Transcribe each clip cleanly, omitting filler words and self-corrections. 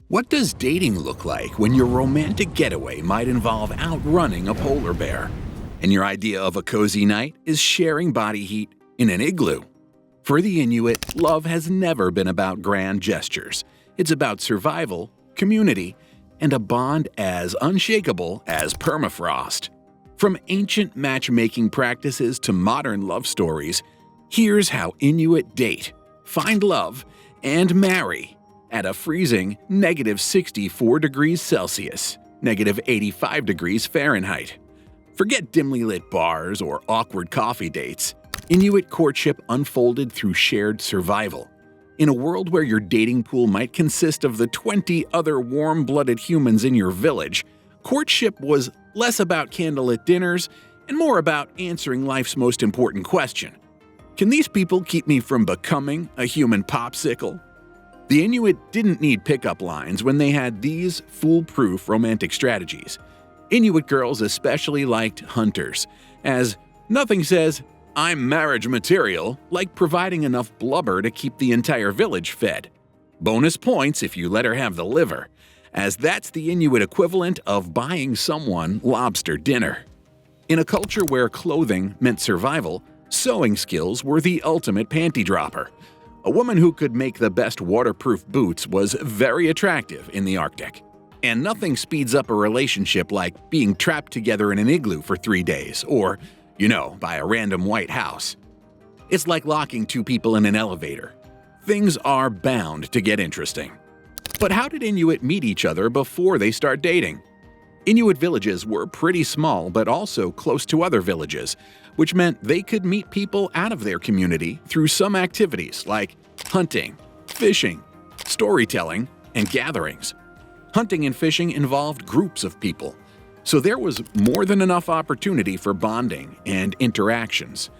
What does dating look like when your romantic getaway might involve outrunning a polar bear, and your idea of a cozy night is sharing body heat in an igloo? For the Inuit, love has never been about grand gestures. It's about survival, community, and a bond as unshakable as permafrost. From ancient matchmaking practices to modern love stories, here's how Inuit date, find love, and marry at a freezing -64 degrees Celsius, -85 degrees Fahrenheit. Forget dimly lit bars or awkward coffee dates. Inuit courtship unfolded through shared survival. In a world where your dating pool might consist of the 20 other warm-blooded humans in your village, courtship was less about candlelit dinners and more about answering life's most important question. Can these people keep me from becoming a human popsicle? The Inuit didn't need pickup lines when they had these foolproof romantic strategies. Inuit girls especially liked hunters, as nothing says, "I'm marriage material," like providing enough blubber to keep the entire village fed. Bonus points if you let her have the liver, as that's the Inuit equivalent of buying someone lobster dinner. In a culture where clothing meant survival, sewing skills were the ultimate panty dropper. A woman who could make the best waterproof boots was very attractive in the Arctic. And nothing speeds up a relationship like being trapped together in an igloo for 3 days, or, by a random white house. It's like locking two people in an elevator. Things are bound to get interesting. But how did Inuit meet each other before they start dating? Inuit villages were pretty small but also close to other villages, which meant they could meet people out of their community through some activities like hunting, fishing, storytelling, and gatherings. Hunting and fishing involved groups of people, so there was more than enough opportunity for bonding and interactions.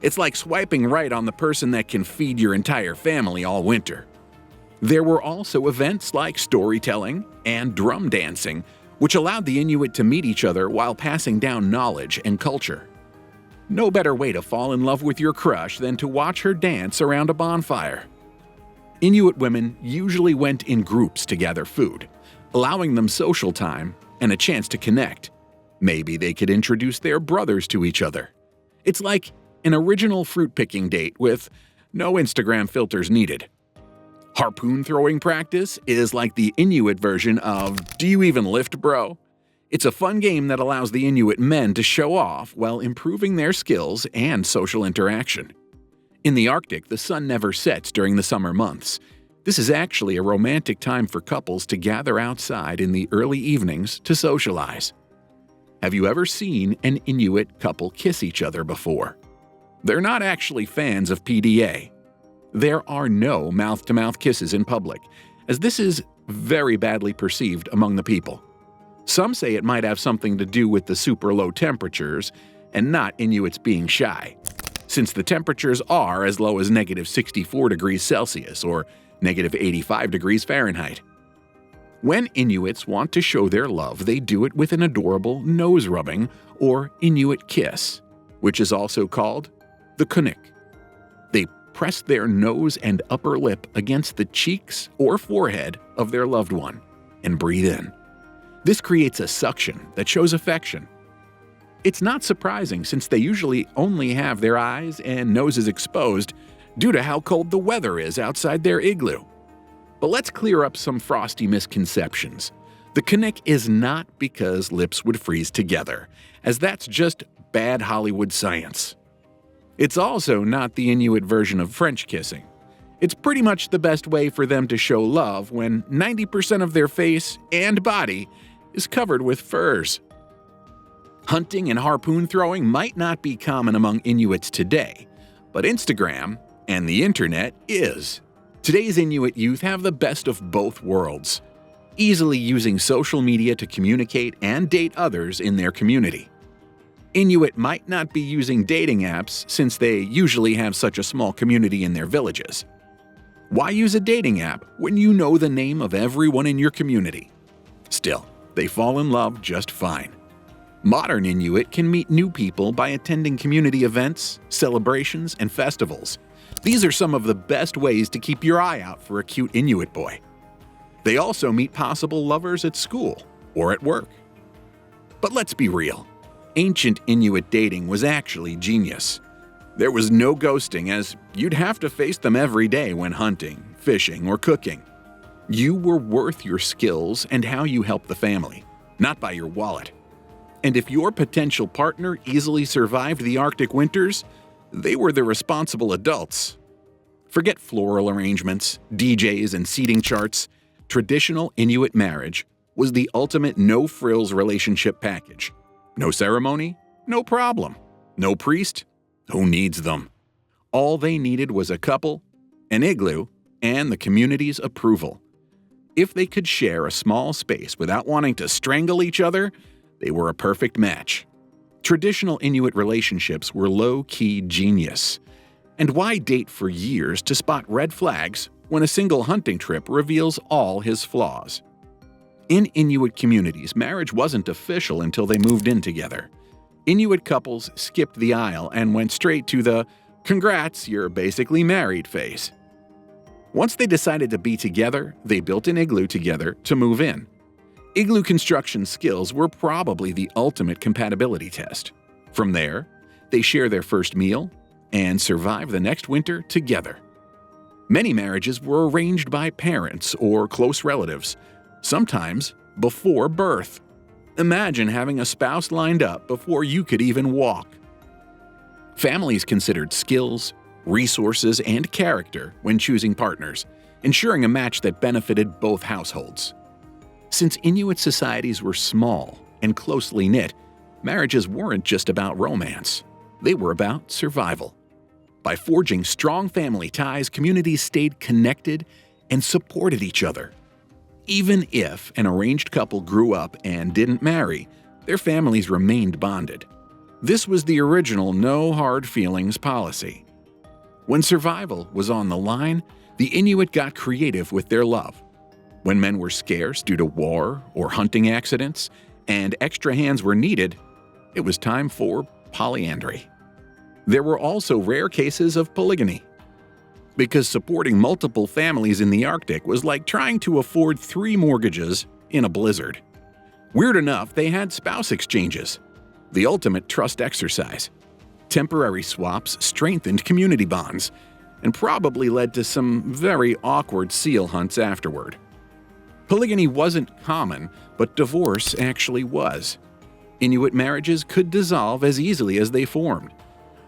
It's like swiping right on the person that can feed your entire family all winter. There were also events like storytelling and drum dancing, which allowed the Inuit to meet each other while passing down knowledge and culture. No better way to fall in love with your crush than to watch her dance around a bonfire. Inuit women usually went in groups to gather food, allowing them social time and a chance to connect. Maybe they could introduce their brothers to each other. It's like an original fruit-picking date with no Instagram filters needed. Harpoon throwing practice is like the Inuit version of "Do you even lift, bro?" It's a fun game that allows the Inuit men to show off while improving their skills and social interaction. In the Arctic, the sun never sets during the summer months. This is actually a romantic time for couples to gather outside in the early evenings to socialize. Have you ever seen an Inuit couple kiss each other before? They're not actually fans of PDA. There are no mouth-to-mouth kisses in public, as this is very badly perceived among the people. Some say it might have something to do with the super low temperatures and not Inuits being shy, since the temperatures are as low as -64 degrees Celsius or -85 degrees Fahrenheit. When Inuits want to show their love, they do it with an adorable nose rubbing or Inuit kiss, which is also called the kunik. They press their nose and upper lip against the cheeks or forehead of their loved one and breathe in. This creates a suction that shows affection. It's not surprising since they usually only have their eyes and noses exposed due to how cold the weather is outside their igloo. But let's clear up some frosty misconceptions. The kunik is not because lips would freeze together, as that's just bad Hollywood science. It's also not the Inuit version of French kissing. It's pretty much the best way for them to show love when 90% of their face and body is covered with furs. Hunting and harpoon throwing might not be common among Inuits today, but Instagram and the internet is. Today's Inuit youth have the best of both worlds, easily using social media to communicate and date others in their community. Inuit might not be using dating apps since they usually have such a small community in their villages. Why use a dating app when you know the name of everyone in your community? Still, they fall in love just fine. Modern Inuit can meet new people by attending community events, celebrations, and festivals. These are some of the best ways to keep your eye out for a cute Inuit boy. They also meet possible lovers at school or at work. But let's be real. Ancient Inuit dating was actually genius. There was no ghosting, as you'd have to face them every day when hunting, fishing, or cooking. You were worth your skills and how you helped the family, not by your wallet. And if your potential partner easily survived the Arctic winters, they were the responsible adults. Forget floral arrangements, DJs, and seating charts. Traditional Inuit marriage was the ultimate no-frills relationship package. No ceremony? No problem. No priest? Who needs them? All they needed was a couple, an igloo, and the community's approval. If they could share a small space without wanting to strangle each other, they were a perfect match. Traditional Inuit relationships were low-key genius. And why date for years to spot red flags when a single hunting trip reveals all his flaws? In Inuit communities, marriage wasn't official until they moved in together. Inuit couples skipped the aisle and went straight to the "congrats, you're basically married" phase. Once they decided to be together, they built an igloo together to move in. Igloo construction skills were probably the ultimate compatibility test. From there, they share their first meal and survive the next winter together. Many marriages were arranged by parents or close relatives, sometimes before birth. Imagine having a spouse lined up before you could even walk. Families considered skills, resources, and character when choosing partners, ensuring a match that benefited both households. Since Inuit societies were small and closely knit, marriages weren't just about romance. They were about survival. By forging strong family ties, communities stayed connected and supported each other. Even if an arranged couple grew up and didn't marry, their families remained bonded. This was the original no hard feelings policy. When survival was on the line, the Inuit got creative with their love. When men were scarce due to war or hunting accidents, and extra hands were needed, it was time for polyandry. There were also rare cases of polygamy, because supporting multiple families in the Arctic was like trying to afford 3 mortgages in a blizzard. Weird enough, they had spouse exchanges, the ultimate trust exercise. Temporary swaps strengthened community bonds and probably led to some very awkward seal hunts afterward. Polygamy wasn't common, but divorce actually was. Inuit marriages could dissolve as easily as they formed.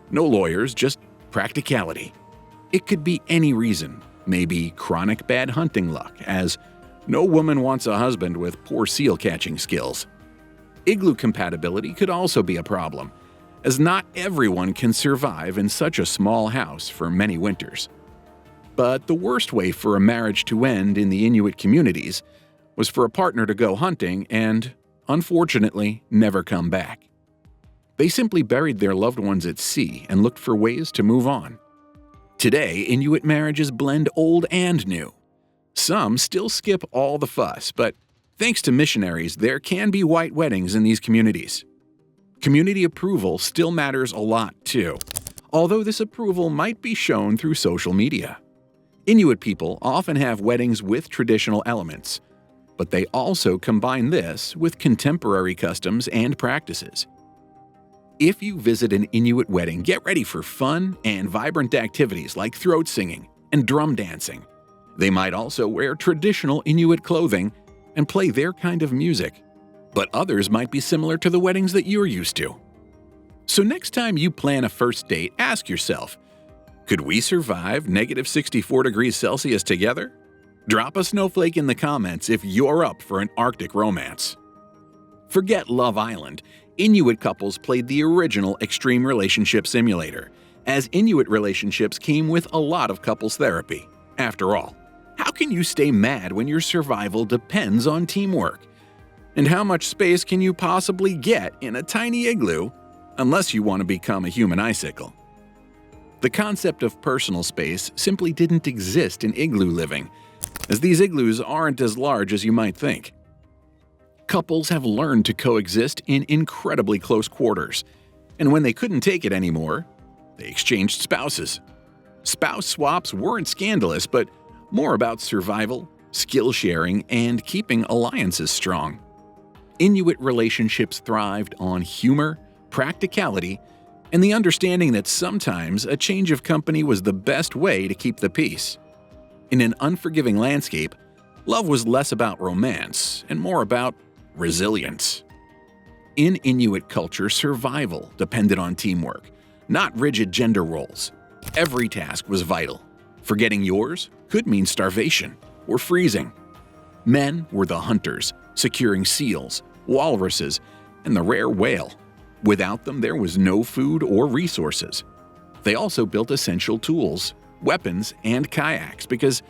No lawyers, just practicality. It could be any reason, maybe chronic bad hunting luck, as no woman wants a husband with poor seal catching skills. Igloo compatibility could also be a problem, as not everyone can survive in such a small house for many winters. But the worst way for a marriage to end in the Inuit communities was for a partner to go hunting and, unfortunately, never come back. They simply buried their loved ones at sea and looked for ways to move on. Today, Inuit marriages blend old and new. Some still skip all the fuss, but thanks to missionaries, there can be white weddings in these communities. Community approval still matters a lot, too, although this approval might be shown through social media. Inuit people often have weddings with traditional elements, but they also combine this with contemporary customs and practices. If you visit an Inuit wedding, get ready for fun and vibrant activities like throat singing and drum dancing. They might also wear traditional Inuit clothing and play their kind of music, but others might be similar to the weddings that you're used to. So next time you plan a first date, ask yourself, could we survive negative 64 degrees Celsius together? Drop a snowflake in the comments if you're up for an Arctic romance. Forget Love Island. Inuit couples played the original extreme relationship simulator, as Inuit relationships came with a lot of couples therapy. After all, how can you stay mad when your survival depends on teamwork? And how much space can you possibly get in a tiny igloo unless you want to become a human icicle? The concept of personal space simply didn't exist in igloo living, as these igloos aren't as large as you might think. Couples have learned to coexist in incredibly close quarters, and when they couldn't take it anymore, they exchanged spouses. Spouse swaps weren't scandalous, but more about survival, skill sharing, and keeping alliances strong. Inuit relationships thrived on humor, practicality, and the understanding that sometimes a change of company was the best way to keep the peace. In an unforgiving landscape, love was less about romance and more about resilience. In Inuit culture, survival depended on teamwork, not rigid gender roles. Every task was vital. Forgetting yours could mean starvation or freezing. Men were the hunters, securing seals, walruses, and the rare whale. Without them, there was no food or resources. They also built essential tools, weapons, and kayaks because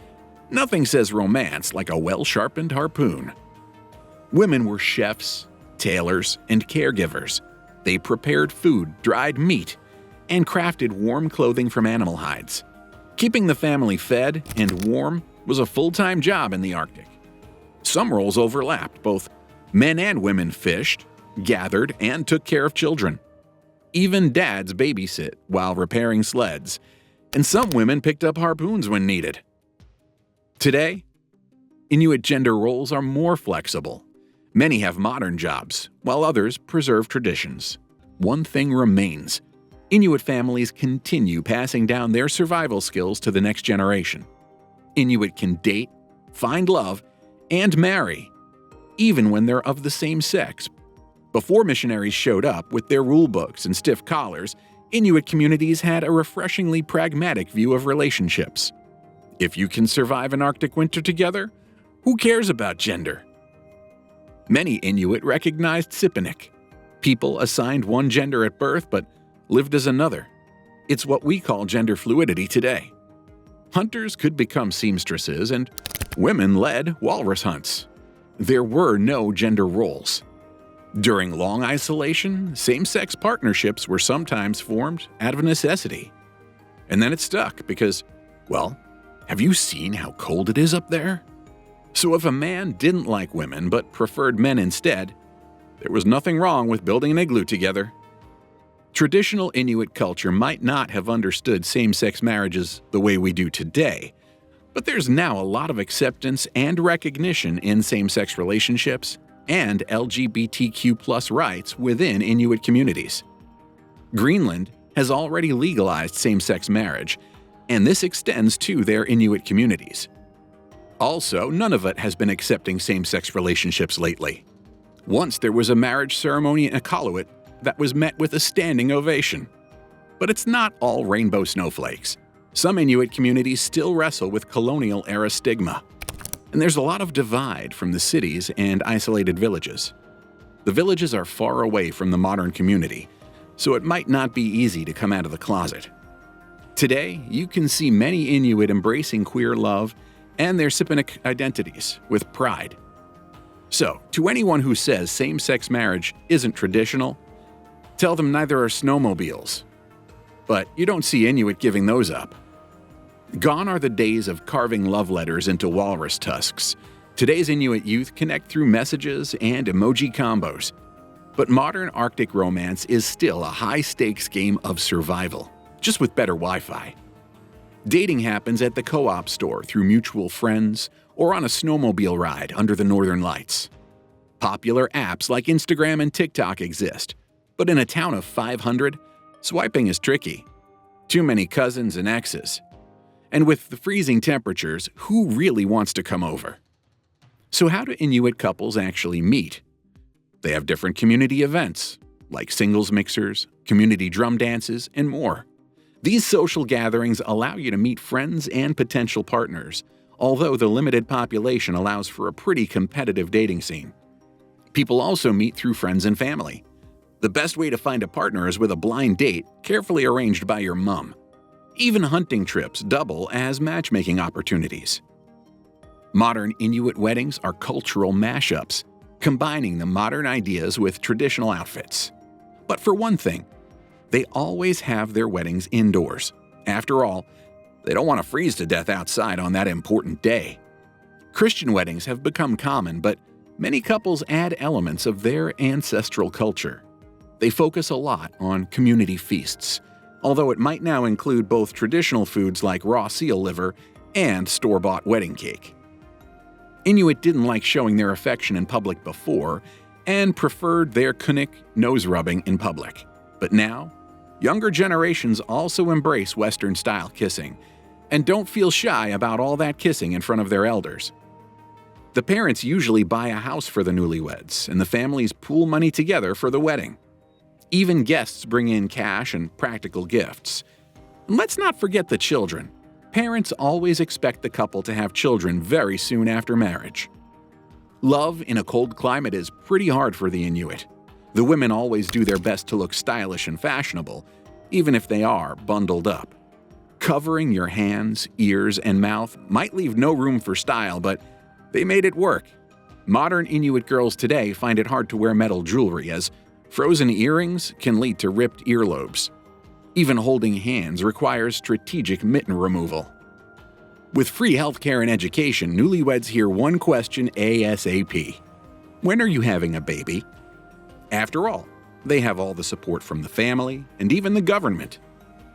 nothing says romance like a well-sharpened harpoon. Women were chefs, tailors, and caregivers. They prepared food, dried meat, and crafted warm clothing from animal hides. Keeping the family fed and warm was a full-time job in the Arctic. Some roles overlapped. Both men and women fished, gathered, and took care of children. Even dads babysit while repairing sleds, and some women picked up harpoons when needed. Today, Inuit gender roles are more flexible. Many have modern jobs, while others preserve traditions. One thing remains: Inuit families continue passing down their survival skills to the next generation. Inuit can date, find love, and marry, even when they're of the same sex. Before missionaries showed up with their rule books and stiff collars, Inuit communities had a refreshingly pragmatic view of relationships. If you can survive an Arctic winter together, who cares about gender? Many Inuit recognized Sipinik, people assigned one gender at birth but lived as another. It's what we call gender fluidity today. Hunters could become seamstresses, and women led walrus hunts. There were no gender roles. During long isolation, same-sex partnerships were sometimes formed out of necessity. And then it stuck because, well, have you seen how cold it is up there? So if a man didn't like women but preferred men instead, there was nothing wrong with building an igloo together. Traditional Inuit culture might not have understood same-sex marriages the way we do today, but there's now a lot of acceptance and recognition in same-sex relationships and LGBTQ+ rights within Inuit communities. Greenland has already legalized same-sex marriage, and this extends to their Inuit communities. Also, Nunavut has been accepting same-sex relationships lately. Once there was a marriage ceremony in Iqaluit that was met with a standing ovation. But it's not all rainbow snowflakes. Some Inuit communities still wrestle with colonial-era stigma. And there's a lot of divide from the cities and isolated villages. The villages are far away from the modern community, so it might not be easy to come out of the closet. Today, you can see many Inuit embracing queer love and their Sipinik identities with pride. So, to anyone who says same-sex marriage isn't traditional, tell them neither are snowmobiles. But you don't see Inuit giving those up. Gone are the days of carving love letters into walrus tusks. Today's Inuit youth connect through messages and emoji combos. But modern Arctic romance is still a high-stakes game of survival, just with better Wi-Fi. Dating happens at the co-op store through mutual friends or on a snowmobile ride under the northern lights. Popular apps like Instagram and TikTok exist, but in a town of 500, swiping is tricky. Too many cousins and exes. And with the freezing temperatures, who really wants to come over? So how do Inuit couples actually meet? They have different community events, like singles mixers, community drum dances, and more. These social gatherings allow you to meet friends and potential partners, although the limited population allows for a pretty competitive dating scene. People also meet through friends and family. The best way to find a partner is with a blind date, carefully arranged by your mom. Even hunting trips double as matchmaking opportunities. Modern Inuit weddings are cultural mashups, combining the modern ideas with traditional outfits. But for one thing, they always have their weddings indoors. After all, they don't want to freeze to death outside on that important day. Christian weddings have become common, but many couples add elements of their ancestral culture. They focus a lot on community feasts, although it might now include both traditional foods like raw seal liver and store-bought wedding cake. Inuit didn't like showing their affection in public before and preferred their kunik nose-rubbing in public. But now, younger generations also embrace Western-style kissing and don't feel shy about all that kissing in front of their elders. The parents usually buy a house for the newlyweds, and the families pool money together for the wedding. Even guests bring in cash and practical gifts. And let's not forget the children. Parents always expect the couple to have children very soon after marriage. Love in a cold climate is pretty hard for the Inuit. The women always do their best to look stylish and fashionable, even if they are bundled up. Covering your hands, ears, and mouth might leave no room for style, but they made it work. Modern Inuit girls today find it hard to wear metal jewelry, as frozen earrings can lead to ripped earlobes. Even holding hands requires strategic mitten removal. With free healthcare and education, newlyweds hear one question ASAP. When are you having a baby? After all, they have all the support from the family and even the government.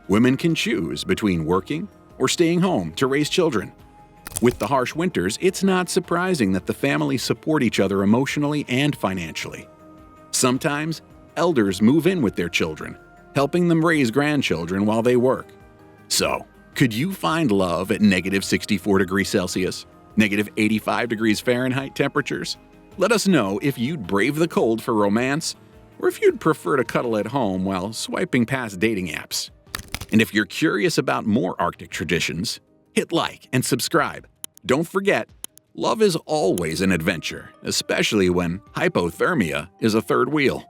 Women can choose between working or staying home to raise children. With the harsh winters, it's not surprising that the families support each other emotionally and financially. Sometimes, elders move in with their children, helping them raise grandchildren while they work. So, could you find love at -64°C, -85°F temperatures? Let us know if you'd brave the cold for romance, or if you'd prefer to cuddle at home while swiping past dating apps. And if you're curious about more Arctic traditions, hit like and subscribe. Don't forget, love is always an adventure, especially when hypothermia is a third wheel.